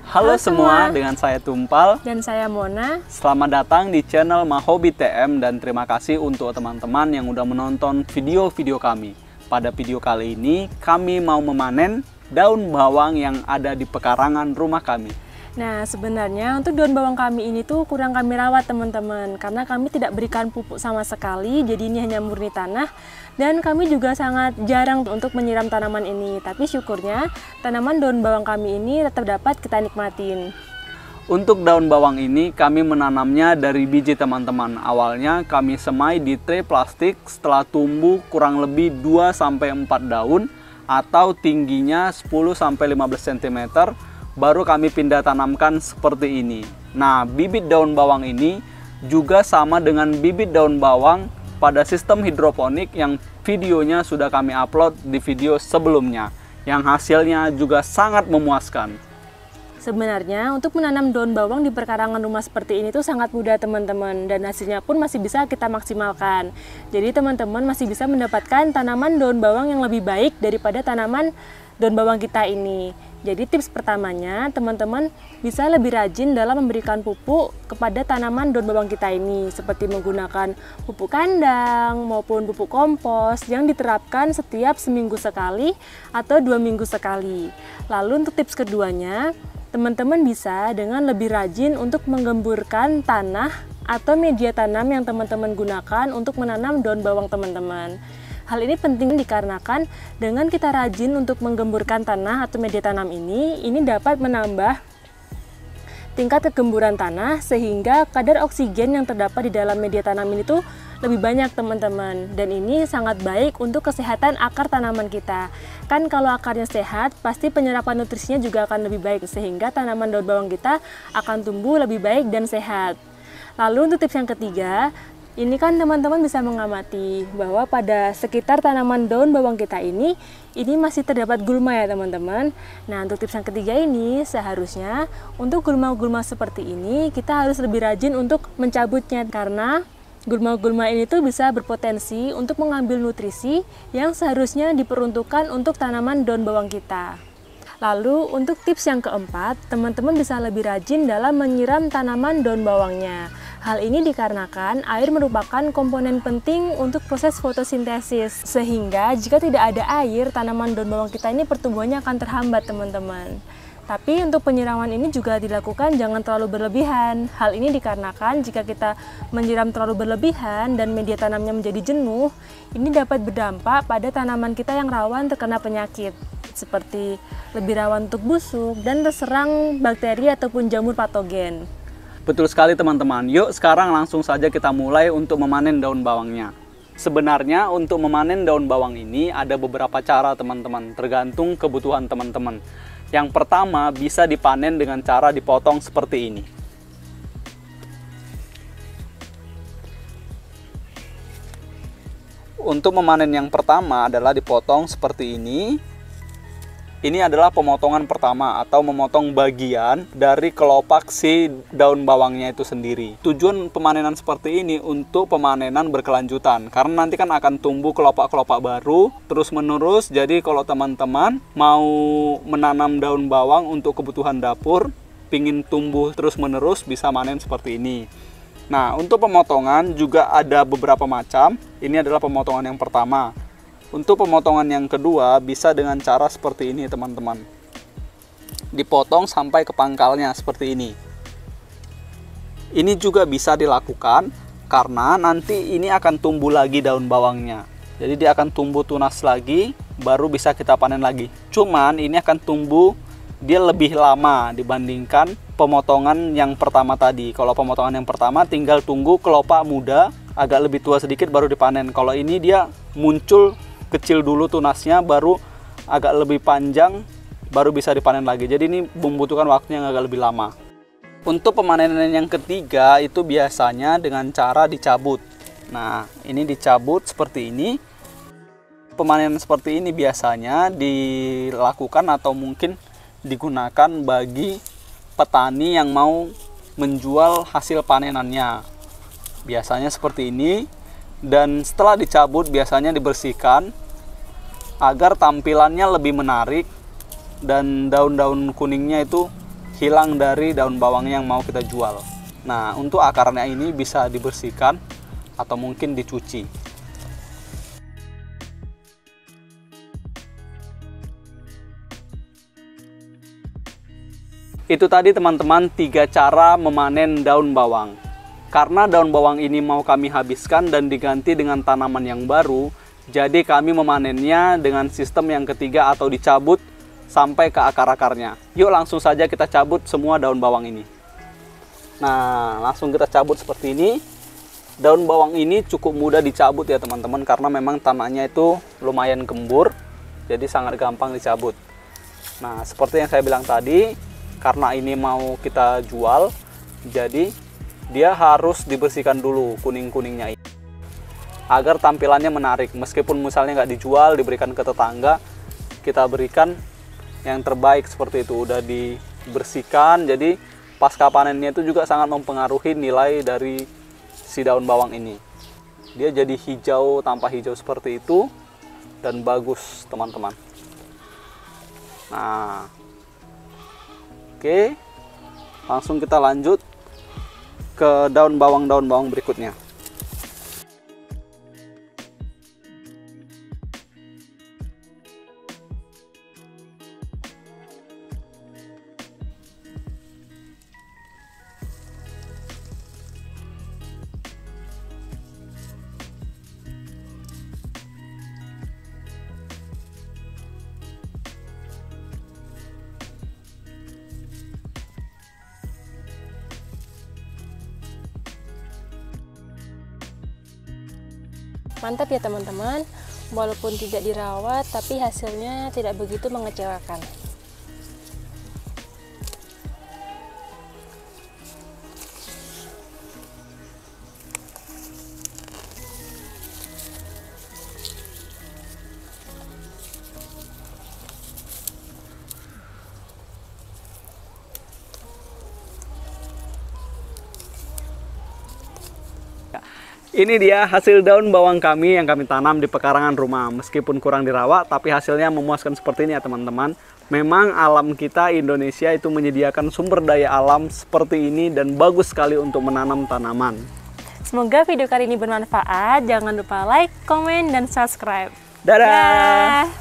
Halo semua, dengan saya Tumpal dan saya Mona. Selamat datang di channel Mahobi TM dan terima kasih untuk teman-teman yang udah menonton video-video kami. Pada video kali ini kami mau memanen daun bawang yang ada di pekarangan rumah kami. Nah, sebenarnya untuk daun bawang kami ini tuh kurang kami rawat teman-teman, karena kami tidak berikan pupuk sama sekali, jadi ini hanya murni tanah. Dan kami juga sangat jarang untuk menyiram tanaman ini, tapi syukurnya tanaman daun bawang kami ini tetap dapat kita nikmatin. Untuk daun bawang ini kami menanamnya dari biji teman-teman. Awalnya kami semai di tray plastik, setelah tumbuh kurang lebih 2-4 daun atau tingginya 10-15 cm, baru kami pindah tanamkan seperti ini. Nah, bibit daun bawang ini juga sama dengan bibit daun bawang pada sistem hidroponik yang videonya sudah kami upload di video sebelumnya, yang hasilnya juga sangat memuaskan. Sebenarnya untuk menanam daun bawang di perkarangan rumah seperti ini tuh sangat mudah teman-teman, dan hasilnya pun masih bisa kita maksimalkan. Jadi teman-teman masih bisa mendapatkan tanaman daun bawang yang lebih baik daripada tanaman daun bawang kita ini. Jadi tips pertamanya, teman-teman bisa lebih rajin dalam memberikan pupuk kepada tanaman daun bawang kita ini, seperti menggunakan pupuk kandang maupun pupuk kompos yang diterapkan setiap seminggu sekali atau 2 minggu sekali. Lalu untuk tips keduanya, teman-teman bisa dengan lebih rajin untuk menggemburkan tanah atau media tanam yang teman-teman gunakan untuk menanam daun bawang teman-teman. Hal ini penting dikarenakan dengan kita rajin untuk menggemburkan tanah atau media tanam ini dapat menambah tingkat kegemburan tanah sehingga kadar oksigen yang terdapat di dalam media tanam ini tuh lebih banyak teman-teman, dan ini sangat baik untuk kesehatan akar tanaman kita. Kan kalau akarnya sehat, pasti penyerapan nutrisinya juga akan lebih baik sehingga tanaman daun bawang kita akan tumbuh lebih baik dan sehat. Lalu untuk tips yang ketiga, ini kan teman-teman bisa mengamati bahwa pada sekitar tanaman daun bawang kita ini masih terdapat gulma ya teman-teman. Nah, untuk tips yang ketiga ini seharusnya untuk gulma-gulma seperti ini kita harus lebih rajin untuk mencabutnya, karena gulma-gulma ini tuh bisa berpotensi untuk mengambil nutrisi yang seharusnya diperuntukkan untuk tanaman daun bawang kita. Lalu untuk tips yang keempat, teman-teman bisa lebih rajin dalam menyiram tanaman daun bawangnya. Hal ini dikarenakan air merupakan komponen penting untuk proses fotosintesis, sehingga jika tidak ada air, tanaman daun bawang kita ini pertumbuhannya akan terhambat teman-teman. Tapi untuk penyiraman ini juga dilakukan jangan terlalu berlebihan. Hal ini dikarenakan jika kita menyiram terlalu berlebihan dan media tanamnya menjadi jenuh, ini dapat berdampak pada tanaman kita yang rawan terkena penyakit, seperti lebih rawan untuk busuk dan terserang bakteri ataupun jamur patogen. Betul sekali teman-teman. Yuk sekarang langsung saja kita mulai untuk memanen daun bawangnya. Sebenarnya untuk memanen daun bawang ini ada beberapa cara teman-teman, tergantung kebutuhan teman-teman. Yang pertama bisa dipanen dengan cara dipotong seperti ini. Untuk memanen yang pertama adalah dipotong seperti ini. Ini adalah pemotongan pertama atau memotong bagian dari kelopak si daun bawangnya itu sendiri. Tujuan pemanenan seperti ini untuk pemanenan berkelanjutan, karena nanti kan akan tumbuh kelopak-kelopak baru terus menerus. Jadi kalau teman-teman mau menanam daun bawang untuk kebutuhan dapur, pingin tumbuh terus menerus, bisa manen seperti ini. Nah, untuk pemotongan juga ada beberapa macam. Ini adalah pemotongan yang pertama. Untuk pemotongan yang kedua bisa dengan cara seperti ini teman-teman. Dipotong sampai ke pangkalnya seperti ini. Ini juga bisa dilakukan karena nanti ini akan tumbuh lagi daun bawangnya. Jadi dia akan tumbuh tunas lagi, baru bisa kita panen lagi. Cuman ini akan tumbuh dia lebih lama dibandingkan pemotongan yang pertama tadi. Kalau pemotongan yang pertama tinggal tunggu kelopak muda, agak lebih tua sedikit baru dipanen. Kalau ini dia muncul kecil dulu tunasnya, baru agak lebih panjang, baru bisa dipanen lagi. Jadi ini membutuhkan waktu yang agak lebih lama. Untuk pemanenan yang ketiga itu biasanya dengan cara dicabut. Nah, ini dicabut seperti ini. Pemanenan seperti ini biasanya dilakukan atau mungkin digunakan bagi petani yang mau menjual hasil panenannya. Biasanya seperti ini. Dan setelah dicabut biasanya dibersihkan agar tampilannya lebih menarik dan daun-daun kuningnya itu hilang dari daun bawangnya yang mau kita jual. Nah, untuk akarnya ini bisa dibersihkan atau mungkin dicuci. Itu tadi teman-teman 3 cara memanen daun bawang. Karena daun bawang ini mau kami habiskan dan diganti dengan tanaman yang baru, jadi kami memanennya dengan sistem yang ketiga atau dicabut sampai ke akar-akarnya. Yuk langsung saja kita cabut semua daun bawang ini. Nah, langsung kita cabut seperti ini. Daun bawang ini cukup mudah dicabut ya teman-teman, karena memang tanahnya itu lumayan gembur, jadi sangat gampang dicabut. Nah, seperti yang saya bilang tadi, karena ini mau kita jual, jadi dia harus dibersihkan dulu kuning-kuningnya ini, agar tampilannya menarik. Meskipun misalnya nggak dijual, diberikan ke tetangga, kita berikan yang terbaik seperti itu. Udah dibersihkan, jadi pasca panennya itu juga sangat mempengaruhi nilai dari si daun bawang ini. Dia jadi hijau, tampak hijau seperti itu, dan bagus teman-teman. Nah, oke, langsung kita lanjut ke daun bawang berikutnya. Mantap ya teman-teman, walaupun tidak dirawat tapi hasilnya tidak begitu mengecewakan. Ini dia hasil daun bawang kami yang kami tanam di pekarangan rumah. Meskipun kurang dirawat, tapi hasilnya memuaskan seperti ini ya teman-teman. Memang alam kita Indonesia itu menyediakan sumber daya alam seperti ini dan bagus sekali untuk menanam tanaman. Semoga video kali ini bermanfaat. Jangan lupa like, komen, dan subscribe. Dadah! Dadah!